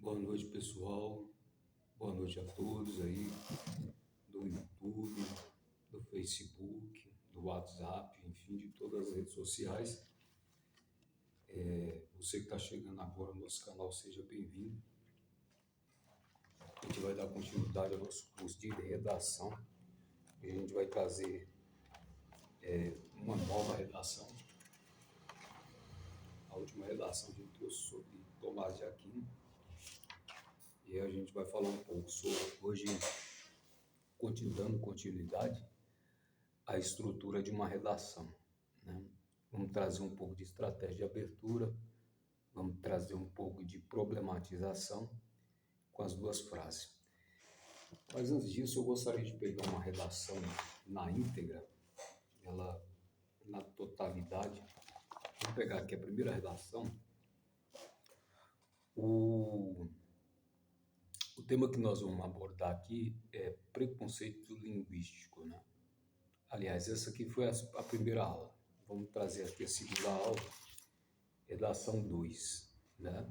Boa noite, pessoal. Boa noite a todos aí do YouTube, do Facebook, do WhatsApp, enfim, de todas as redes sociais. Você que está chegando agora no nosso canal, seja bem-vindo. A gente vai dar continuidade ao nosso curso de redação. E a gente vai trazer uma nova redação. A última redação a gente trouxe sobre Tomás de Aquino. E a gente vai falar um pouco sobre, hoje, dando continuidade à estrutura de uma redação, né? Vamos trazer um pouco de estratégia de abertura, vamos trazer um pouco de problematização com as duas frases. Mas antes disso, eu gostaria de pegar uma redação na íntegra, ela na totalidade. Vou pegar aqui a primeira redação. O tema que nós vamos abordar aqui é preconceito linguístico, né? Aliás, essa aqui foi a primeira aula. Vamos trazer aqui a segunda aula, redação 2, né?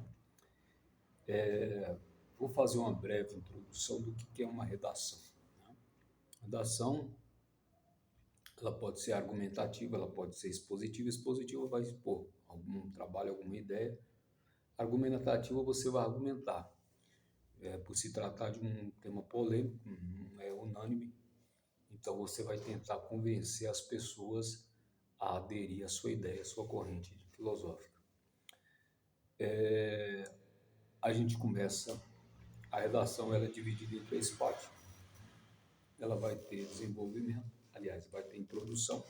Vou fazer uma breve introdução do que é uma redação, né? Redação, ela pode ser argumentativa, ela pode ser expositiva. Expositiva vai expor algum trabalho, alguma ideia. Argumentativa, você vai argumentar. Por se tratar de um tema polêmico, não é unânime, então você vai tentar convencer as pessoas a aderir à sua ideia, à sua corrente filosófica. A gente começa, a redação ela é dividida em 3 partes. Ela vai ter desenvolvimento, aliás, vai ter introdução,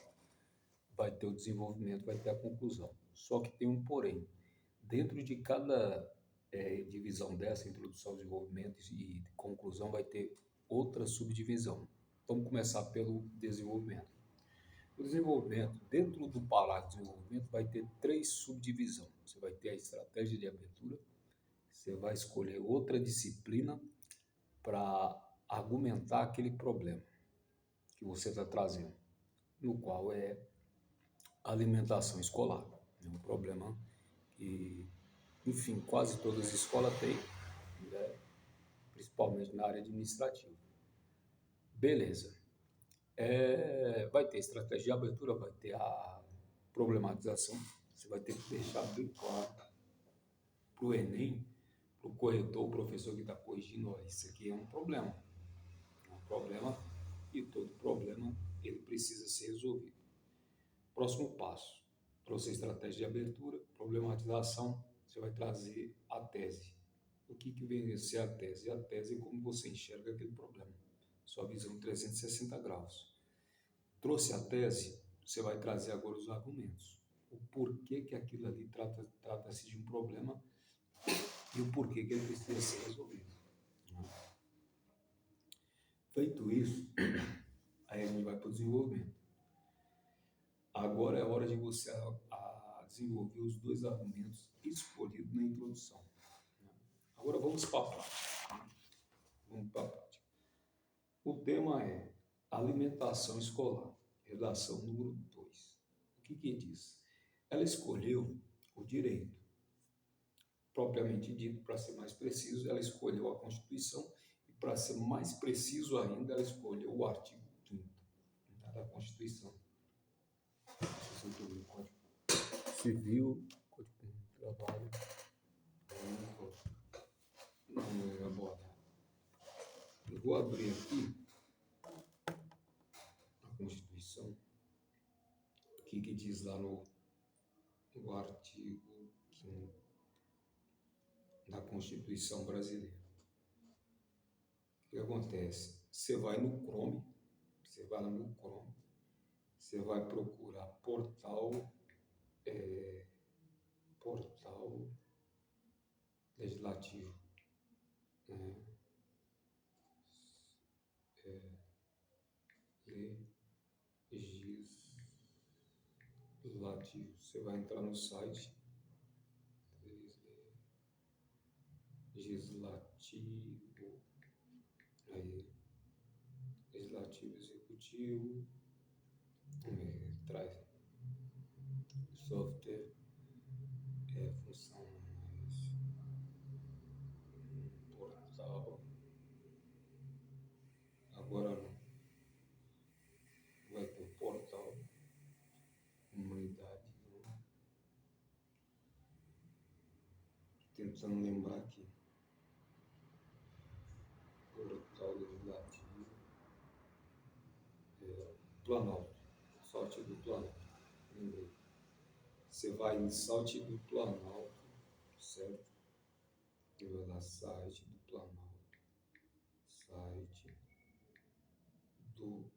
vai ter o desenvolvimento, vai ter a conclusão. Só que tem um porém. Dentro de cada divisão dessa, introdução, desenvolvimento e conclusão, vai ter outra subdivisão. Vamos começar pelo desenvolvimento. O desenvolvimento, dentro do parágrafo de desenvolvimento, vai ter 3 subdivisões. Você vai ter a estratégia de abertura, você vai escolher outra disciplina para argumentar aquele problema que você está trazendo, no qual é a alimentação escolar. É um problema que, enfim, quase todas as escolas têm, né? Principalmente na área administrativa. Beleza. Vai ter estratégia de abertura, vai ter a problematização. Você vai ter que deixar bem claro para o Enem, para o corretor, o professor que está corrigindo, ó, isso aqui é um problema. É um problema e todo problema ele precisa ser resolvido. Próximo passo, trouxe a estratégia de abertura, problematização, você vai trazer a tese. O que vem a ser a tese? A tese é como você enxerga aquele problema, sua visão 360 graus. Trouxe a tese, você vai trazer agora os argumentos. O porquê que aquilo ali trata-se de um problema e o porquê que ele precisa ser resolvido. Feito isso, aí a gente vai para o desenvolvimento. Agora é hora de você desenvolver os 2 argumentos escolhidos na introdução. Agora vamos para a prática. O tema é alimentação escolar, redação número 2. O que diz? Ela escolheu o direito. Propriamente dito, para ser mais preciso, ela escolheu a Constituição e, para ser mais preciso ainda, ela escolheu o artigo 5º da Constituição. Código Civil, Código de Trabalho, não é abordado. Eu vou abrir aqui a Constituição, o que diz lá no artigo 5º da Constituição brasileira. O que acontece? Você vai no Chrome, você vai procurar portal legislativo, né? Legislativo. Você vai entrar no site legislativo, aí legislativo, executivo, traz software, função, precisando lembrar aqui. Portal legislativo. Planalto. Site do Planalto. Lembrei. Você vai em site do Planalto, certo? E vai lá, site do Planalto. Site do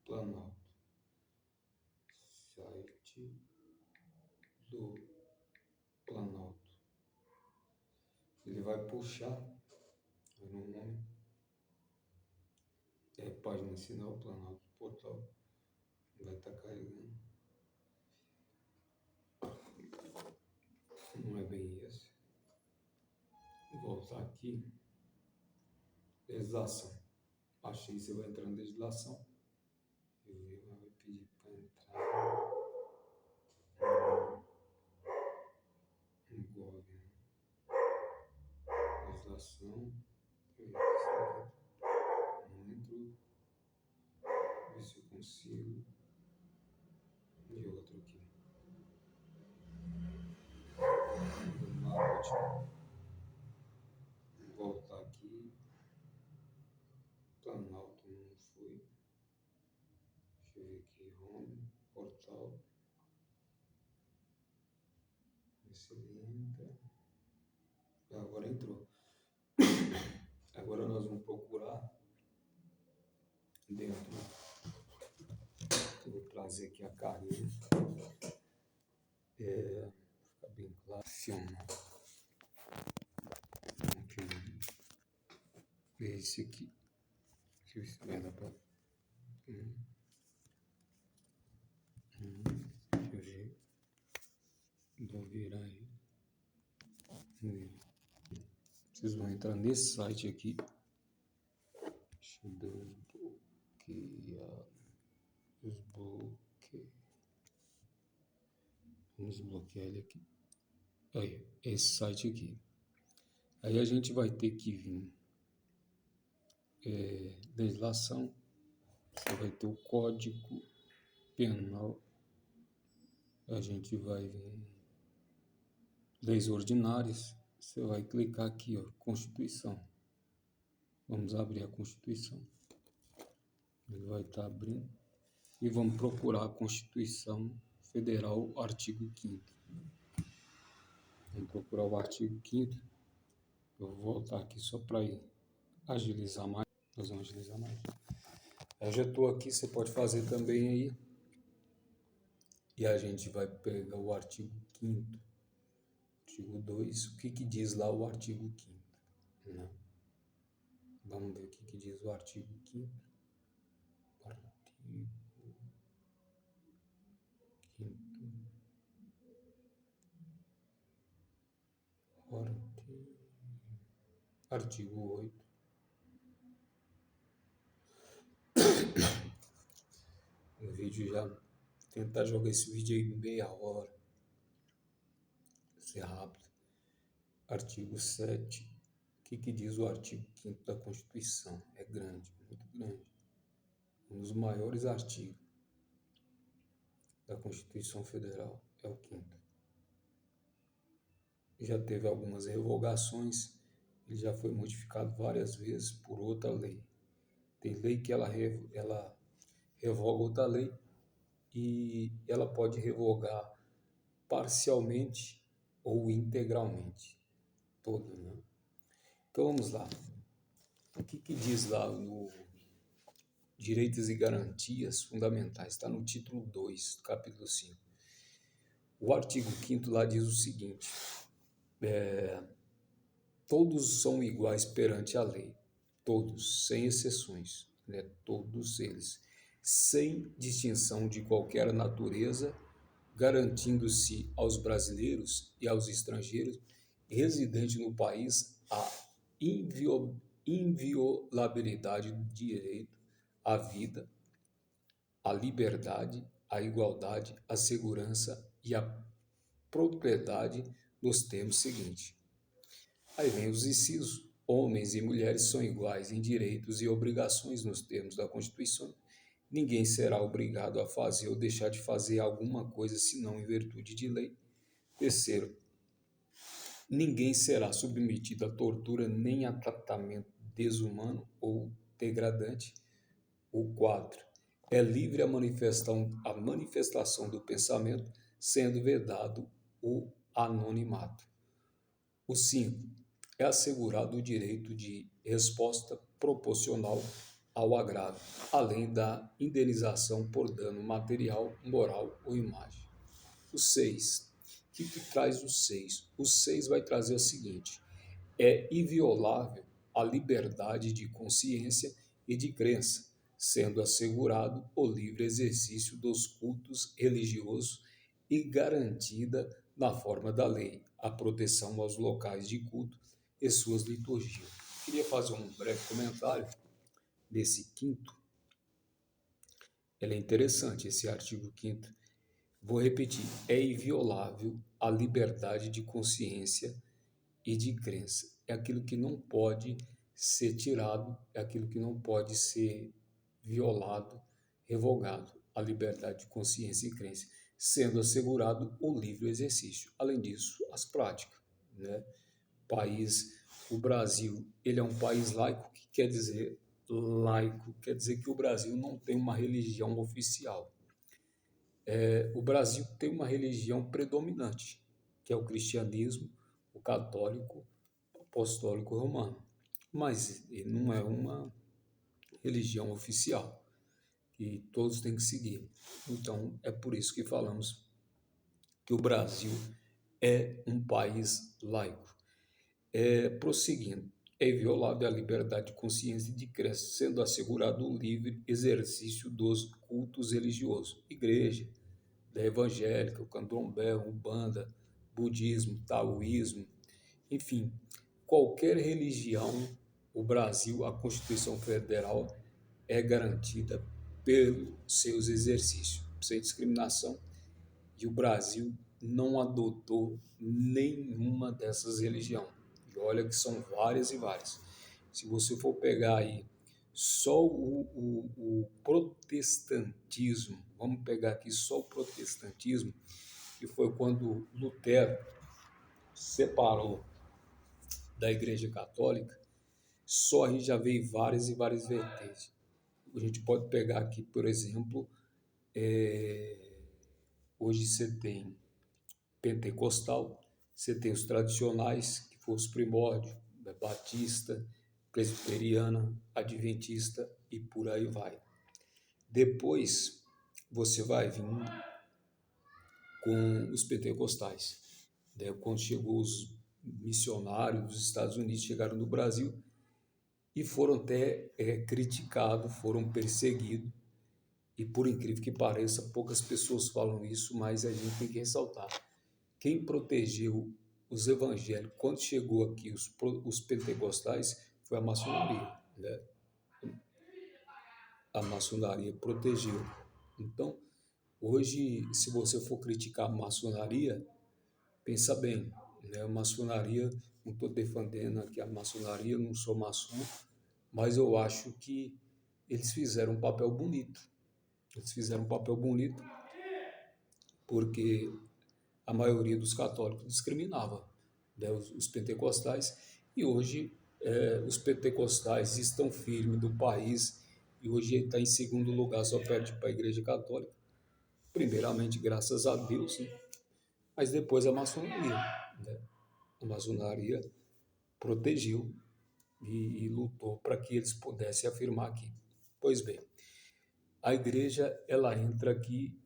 Planalto. Site do Planalto. Ele vai puxar no nome. Página ensinar o Planalto, portal. Vai estar carregando. Não é bem esse. Vou voltar aqui. Legislação. Achei, você vai entrar na legislação. Vai pedir para entrar no governo. Legislação. Não entro. Ver se eu consigo. E outro aqui. Vou voltar aqui. Planalto não foi. Deixa eu ver aqui. Home. Portal. Excelente. Agora entrou. Agora nós vamos procurar dentro. Vou trazer aqui a carinha. Fica bem claro. Filma. Esse aqui. Deixa eu ver se vai dar pra. Deixa eu ver. Vou virar aí. Vocês vão entrar nesse site aqui. Deixa eu desbloquear. Vamos desbloquear ele aqui. Aí, esse site aqui. Aí a gente vai ter que vir. Legislação. Você vai ter o Código Penal. A gente vai vir. Leis ordinárias. Você vai clicar aqui, ó, Constituição. Vamos abrir a Constituição. Ele vai estar abrindo. E vamos procurar a Constituição Federal, artigo 5º. Vamos procurar o artigo 5º. Eu vou voltar aqui só para agilizar mais. Nós vamos agilizar mais. Eu já estou aqui, você pode fazer também aí. E a gente vai pegar o artigo 5º. Artigo 2. O que diz lá o artigo 5º? Não. Vamos ver o que diz o artigo 5º. Artigo 8. O vídeo já... Tentar jogar esse vídeo aí em meia hora. Ser rápido. Artigo 7. O que diz o artigo 5º da Constituição? É grande, muito grande. Um dos maiores artigos da Constituição Federal é o 5º. Já teve algumas revogações, ele já foi modificado várias vezes por outra lei. Tem lei que ela revoga outra lei e ela pode revogar parcialmente ou integralmente. Toda, né? Então vamos lá. O que diz lá no Direitos e Garantias Fundamentais? Está no título 2, capítulo 5. O artigo 5º lá diz o seguinte: todos são iguais perante a lei, todos, sem exceções, né? Todos eles, sem distinção de qualquer natureza, garantindo-se aos brasileiros e aos estrangeiros residentes no país a inviolabilidade do direito à vida, à liberdade, à igualdade, à segurança e à propriedade nos termos seguintes. Aí vem os incisos. Homens e mulheres são iguais em direitos e obrigações nos termos da Constituição. Ninguém será obrigado a fazer ou deixar de fazer alguma coisa senão em virtude de lei. Terceiro, Ninguém será submetido a tortura nem a tratamento desumano ou degradante. O 4. É livre a manifestação do pensamento, sendo vedado o anonimato. O 5. É assegurado o direito de resposta proporcional ao agravo, além da indenização por dano material, moral ou imagem. O 6. O que traz o 6? O 6 vai trazer o seguinte: é inviolável a liberdade de consciência e de crença, sendo assegurado o livre exercício dos cultos religiosos e garantida, na forma da lei, a proteção aos locais de culto e suas liturgias. Queria fazer um breve comentário desse quinto. Ele é interessante, esse artigo quinto. Vou repetir: é inviolável a liberdade de consciência e de crença. É aquilo que não pode ser tirado, é aquilo que não pode ser violado, revogado, a liberdade de consciência e crença, sendo assegurado o livre exercício. Além disso, as práticas, né? O Brasil, ele é um país laico, que quer dizer laico, quer dizer que o Brasil não tem uma religião oficial. O Brasil tem uma religião predominante, que é o cristianismo, o católico, o apostólico romano. Mas ele não é uma religião oficial, que todos têm que seguir. Então, é por isso que falamos que o Brasil é um país laico. Prosseguindo, é inviolável a liberdade de consciência e de crença, sendo assegurado o livre exercício dos cultos religiosos, igreja, da evangélica, o candomblé, umbanda, budismo, taoísmo, enfim, qualquer religião, o Brasil, a Constituição Federal é garantida pelos seus exercícios, sem discriminação, e o Brasil não adotou nenhuma dessas religiões. E olha que são várias e várias. Se você for pegar aí só o protestantismo, vamos pegar aqui só o protestantismo, que foi quando Lutero separou da Igreja Católica, só aí já veio várias e várias vertentes. A gente pode pegar aqui, por exemplo, hoje você tem pentecostal, você tem os tradicionais, que foram os primórdios, batista, presbiteriana, adventista e por aí vai. Depois você vai vir com os pentecostais. Quando chegou os missionários dos Estados Unidos, chegaram no Brasil e foram até criticados, foram perseguidos. E por incrível que pareça, poucas pessoas falam isso, mas a gente tem que ressaltar. Quem protegeu os evangélicos quando chegou aqui os pentecostais foi a maçonaria, né? A maçonaria protegeu. Então, hoje, se você for criticar a maçonaria, pensa bem, né? A maçonaria, não estou defendendo aqui a maçonaria, não sou maçom, mas eu acho que eles fizeram um papel bonito. Eles fizeram um papel bonito porque a maioria dos católicos discriminava, né, os pentecostais, e hoje os pentecostais estão firmes no país, e hoje está em segundo lugar, só perde para a Igreja Católica, primeiramente graças a Deus, né? Mas depois a maçonaria, né? A maçonaria protegeu e lutou para que eles pudessem afirmar aqui. Pois bem, a igreja ela entra aqui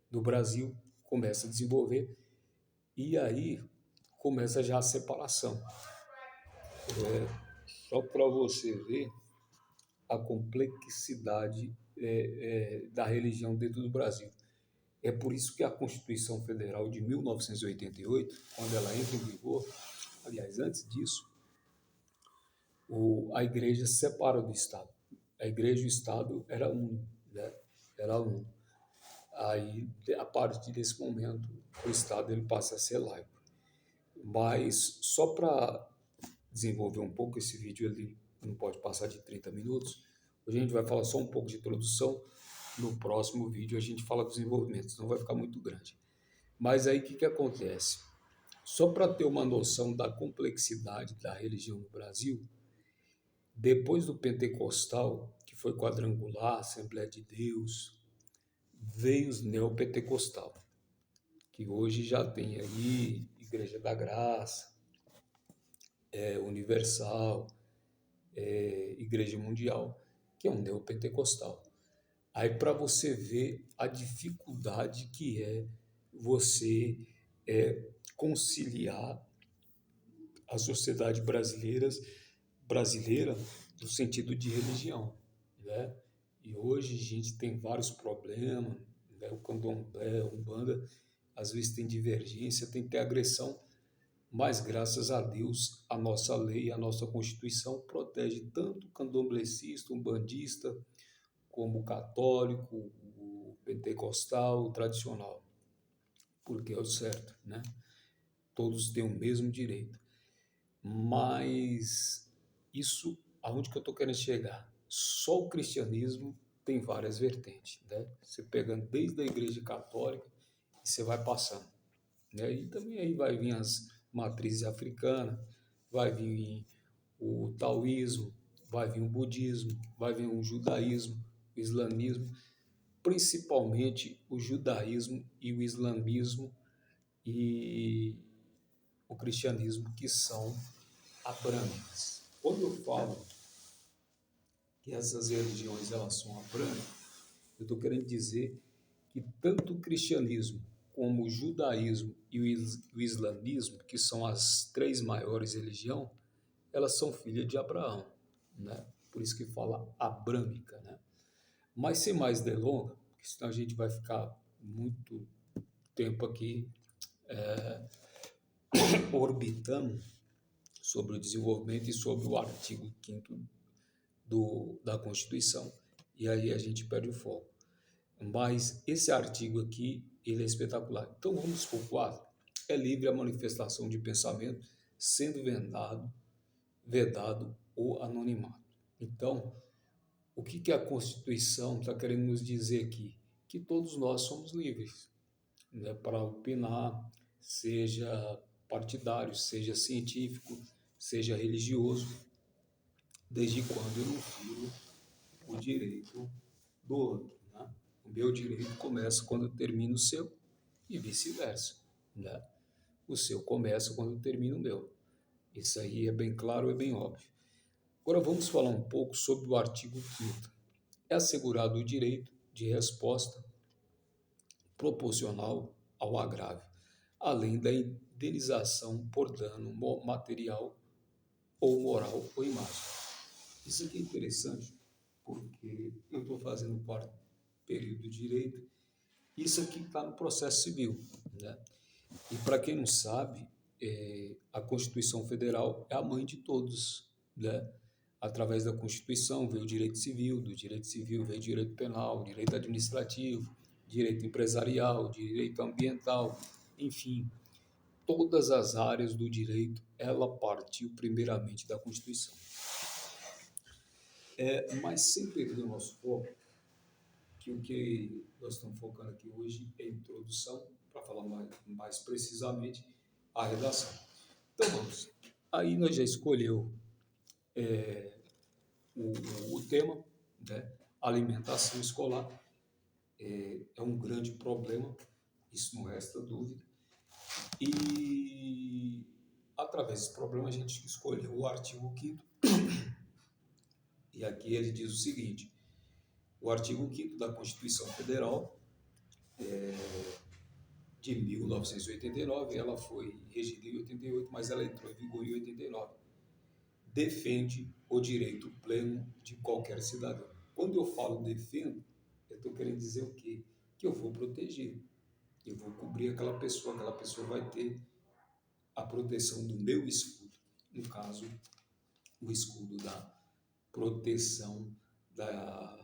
no Brasil, começa a desenvolver, e aí começa já a separação. Só para você ver a complexidade da religião dentro do Brasil. É por isso que a Constituição Federal de 1988, quando ela entra em vigor, aliás, antes disso, a igreja separa do Estado. A igreja e o Estado era um, né? Era um. Aí, a partir desse momento, o Estado ele passa a ser laico. Mas, só para desenvolver um pouco esse vídeo, ele não pode passar de 30 minutos, hoje a gente vai falar só um pouco de introdução, no próximo vídeo a gente fala do desenvolvimento, senão vai ficar muito grande. Mas aí o que acontece? Só para ter uma noção da complexidade da religião no Brasil, depois do pentecostal, que foi quadrangular, Assembleia de Deus, veio os neopentecostal, que hoje já tem aí Igreja da Graça, Universal, Igreja Mundial, que é um neopentecostal. Aí para você ver a dificuldade que é você conciliar a sociedade brasileira no sentido de religião, né? E hoje a gente tem vários problemas, né? O candomblé, a umbanda, às vezes tem divergência, tem que ter agressão, mas graças a Deus a nossa lei, a nossa Constituição protege tanto o candomblecista, umbandista, como o católico, o pentecostal, o tradicional, porque é o certo, né? Todos têm o mesmo direito. Mas isso, aonde que eu estou querendo chegar? Só o cristianismo tem várias vertentes, né? Você pegando desde a Igreja Católica e você vai passando, né? E também aí vai vir as matrizes africanas, vai vir o taoísmo, vai vir o budismo, vai vir o judaísmo, o islamismo, principalmente o judaísmo e o islamismo e o cristianismo, que são abrâmicas. Quando eu falo que essas religiões elas são abrâmicas, eu estou querendo dizer que tanto o cristianismo como o judaísmo e o islamismo, que são as três maiores religiões, elas são filhas de Abraão, né? Por isso que fala abrâmica, né? Mas sem mais delongas, porque senão a gente vai ficar muito tempo aqui orbitando sobre o desenvolvimento e sobre o artigo 5º da Constituição, e aí a gente perde o foco. Mas esse artigo aqui, ele é espetacular. Então vamos para o 4. É livre a manifestação de pensamento, sendo vedado o anonimato. Então, o que a Constituição está querendo nos dizer aqui? Que todos nós somos livres, né, para opinar, seja partidário, seja científico, seja religioso, desde quando eu não firo o direito do outro, né? O meu direito começa quando termina o seu e vice-versa, né? O seu começa quando termina o meu. Isso aí é bem claro, é bem óbvio. Agora vamos falar um pouco sobre o artigo 5º. É assegurado o direito de resposta proporcional ao agravio, além da indenização por dano material ou moral ou imagem. Isso aqui é interessante, porque eu estou fazendo o quarto período de direito. Isso aqui está no processo civil, né? E para quem não sabe, a Constituição Federal é a mãe de todos, né? Através da Constituição veio o direito civil, do direito civil veio o direito penal, direito administrativo, direito empresarial, direito ambiental, enfim, todas as áreas do direito, ela partiu primeiramente da Constituição. Mas sem perder o nosso foco, que o que nós estamos focando aqui hoje é a introdução, para falar mais precisamente, a redação. Então vamos. Aí nós já escolheu o, o tema, né? Alimentação escolar é um grande problema, isso não resta dúvida. E através desse problema a gente escolheu o artigo 5º, e aqui ele diz o seguinte: o artigo 5º da Constituição Federal de 1989, ela foi regida em 88, mas ela entrou em vigor em 89. Defende o direito pleno de qualquer cidadão. Quando eu falo defendo, eu estou querendo dizer o quê? Que eu vou proteger, eu vou cobrir aquela pessoa vai ter a proteção do meu escudo. No caso, o escudo da proteção da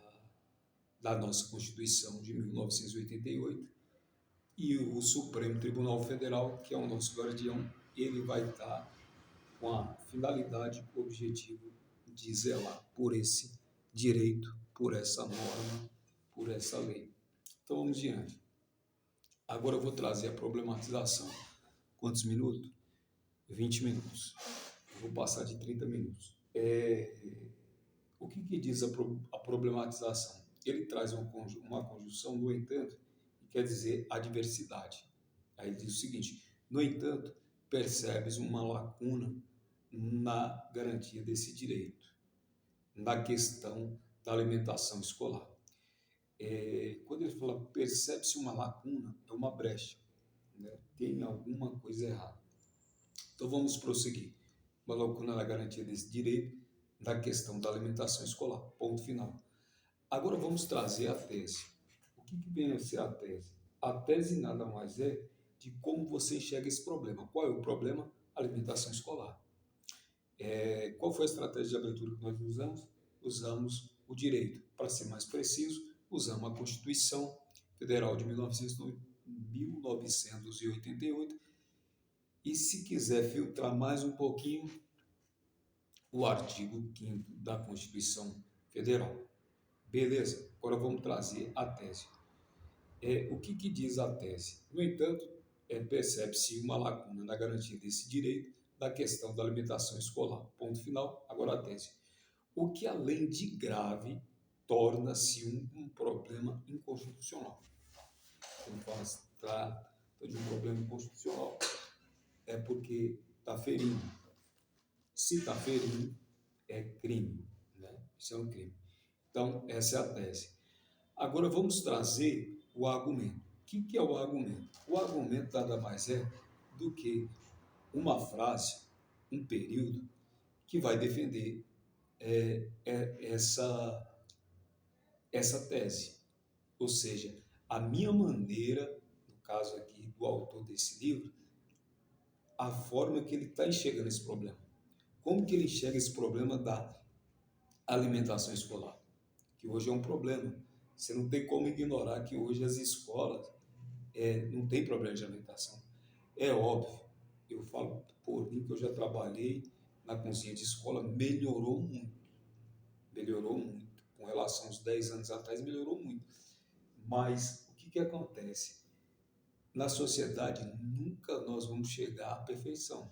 nossa Constituição de 1988, e o Supremo Tribunal Federal, que é o nosso guardião, ele vai estar com a finalidade, o objetivo de zelar por esse direito, por essa norma, por essa lei. Então vamos diante. Agora eu vou trazer a problematização quantos minutos? 20 minutos. Eu vou passar de 30 minutos. O que diz a problematização? Ele traz uma conjunção, no entanto, que quer dizer adversidade. Aí ele diz o seguinte: no entanto, percebes uma lacuna na garantia desse direito, na questão da alimentação escolar. Quando ele fala percebe-se uma lacuna, é uma brecha, né? Tem alguma coisa errada. Então vamos prosseguir. Uma lacuna na garantia desse direito, da questão da alimentação escolar. Ponto final. Agora vamos trazer a tese. O que vem a ser a tese? A tese nada mais é de como você enxerga esse problema. Qual é o problema? Alimentação escolar. Qual foi a estratégia de abertura que nós usamos? Usamos o direito. Para ser mais preciso, usamos a Constituição Federal de 1988 e, se quiser filtrar mais um pouquinho, o artigo 5º da Constituição Federal. Beleza? Agora vamos trazer a tese. O que diz a tese? No entanto, percebe-se uma lacuna na garantia desse direito da questão da alimentação escolar. Ponto final. Agora a tese. O que, além de grave, torna-se um problema inconstitucional. Quando fala se trata de um problema inconstitucional, é porque está ferindo. Se está ferindo, é crime, né? Isso é um crime. Então, essa é a tese. Agora vamos trazer o argumento. O que é o argumento? O argumento nada mais é do que uma frase, um período, que vai defender essa tese. Ou seja, a minha maneira, no caso aqui do autor desse livro, a forma que ele está enxergando esse problema. Como que ele enxerga esse problema da alimentação escolar? Que hoje é um problema. Você não tem como ignorar que hoje as escolas não tem problema de alimentação. É óbvio, eu falo por mim que eu já trabalhei na cozinha de escola, melhorou muito. Com relação aos 10 anos atrás, melhorou muito. Mas o que acontece? Na sociedade, nunca nós vamos chegar à perfeição.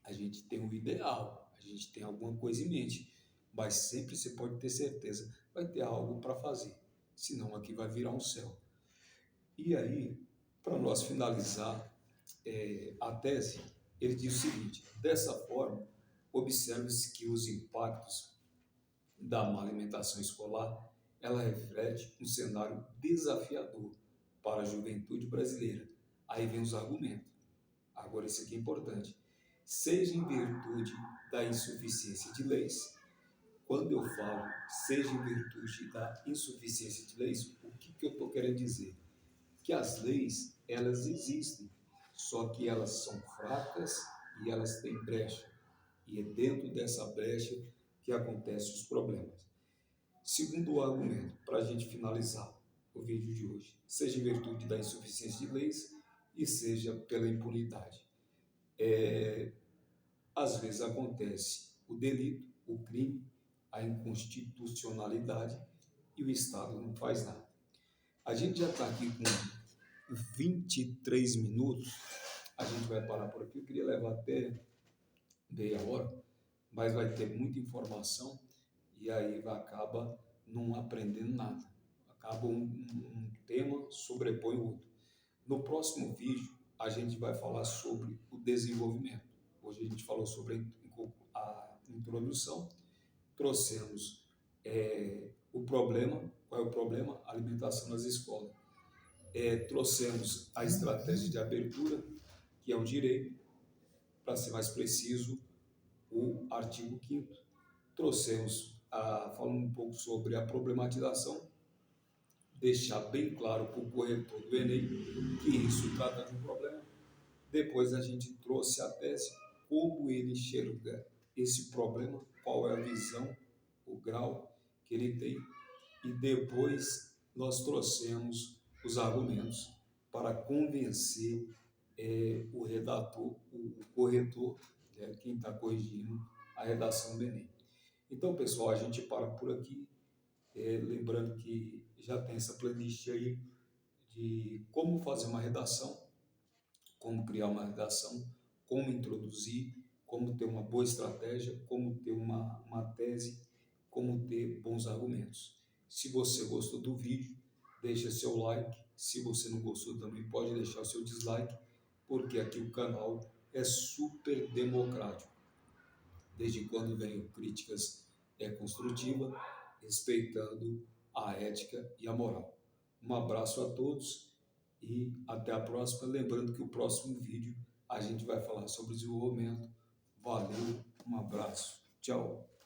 A gente tem um ideal, a gente tem alguma coisa em mente, mas sempre você pode ter certeza, vai ter algo para fazer, senão aqui vai virar um céu. E aí, para nós finalizar a tese, ele diz o seguinte: dessa forma, observa-se que os impactos da má alimentação escolar, ela reflete um cenário desafiador para a juventude brasileira. Aí vem os argumentos. Agora, isso aqui é importante. Seja em virtude da insuficiência de leis. Quando eu falo seja em virtude da insuficiência de leis, o que eu estou querendo dizer? Que as leis, elas existem, só que elas são fracas e elas têm brecha. E é dentro dessa brecha que acontecem os problemas. Segundo o argumento, para a gente finalizar o vídeo de hoje, seja em virtude da insuficiência de leis e seja pela impunidade. Às vezes acontece o delito, o crime, a inconstitucionalidade e o Estado não faz nada. A gente já está aqui com 23 minutos, a gente vai parar por aqui. Eu queria levar até meia hora, mas vai ter muita informação e aí acaba não aprendendo nada. Acaba um tema sobrepõe o outro. No próximo vídeo, a gente vai falar sobre o desenvolvimento. Hoje a gente falou sobre a introdução, trouxemos o problema. Qual é o problema? Alimentação nas escolas. Trouxemos a estratégia de abertura, que é o direito, para ser mais preciso, o artigo 5º. Trouxemos, falando um pouco sobre a problematização, deixar bem claro para o corretor do Enem que isso trata de um problema. Depois a gente trouxe a tese, como ele enxerga esse problema, qual é a visão, o grau que ele tem, e depois nós trouxemos os argumentos para convencer o redator, o corretor, quem está corrigindo a redação do Enem. Então, pessoal, a gente para por aqui, lembrando que já tem essa playlist aí de como fazer uma redação como criar uma redação, como introduzir, como ter uma boa estratégia, como ter uma tese, como ter bons argumentos. Se você gostou do vídeo, deixa seu like. Se você não gostou também pode deixar o seu dislike, porque aqui o canal é super democrático. Desde quando venho críticas construtivas, respeitando a ética e a moral. Um abraço a todos e até a próxima. Lembrando que o próximo vídeo a gente vai falar sobre desenvolvimento. Valeu, um abraço, tchau.